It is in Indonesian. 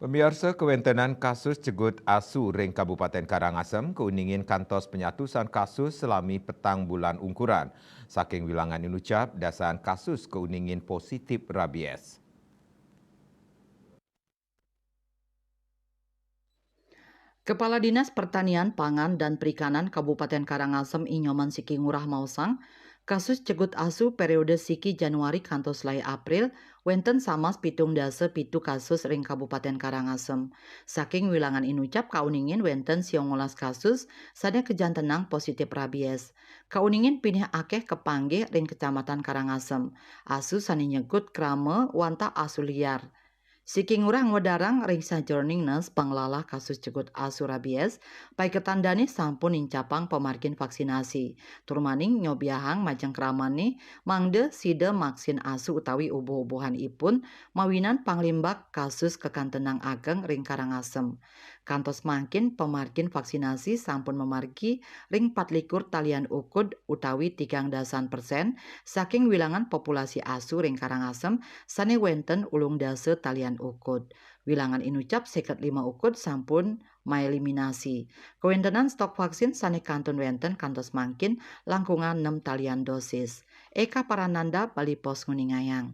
Pemirsa kewentenan kasus cegut asu ring Kabupaten Karangasem keuningin kantos penyatusan kasus selami petang bulan ungkuran. Saking wilangan inucap dasan kasus keuningin positif rabies. Kepala Dinas Pertanian, Pangan, dan Perikanan Kabupaten Karangasem Inyoman Siki Ngurah Mausang, kasus cegut asu periode Siki Januari kantos lai April, wenten samas pitung dase pitu kasus ring Kabupaten Karangasem. Saking wilangan inucap kauningin wenten 19 kasus, sada kejantenang positif rabies. Kauningin pinih akeh kepanggih ring Kecamatan Karangasem. Asu sani nyegut krame wanta asu liar. Siki ngurang wedarang ring sajroning panglalah kasus cegut asu rabies, pai ketandani sampun incapang pemargin vaksinasi. Turmaning nyobiahang majeng kramani mangde side maksin asu utawi ubuh-ubuhan ipun mawinan panglimbak kasus kekantenang ageng ring Karangasem. Kantos mangkin pemargin vaksinasi sampun memargi ring 24 talian ukud utawi 30% saking wilangan populasi asu ring Karangasem sane wenten ulung dase talian ukud. Wilangan inucap 5 ukud sampun maeliminasi. Kewentenan stok vaksin sane kantun wenten kantos mangkin langkungan 6 talian dosis. Eka Parananda Bali Pos Nguningayang.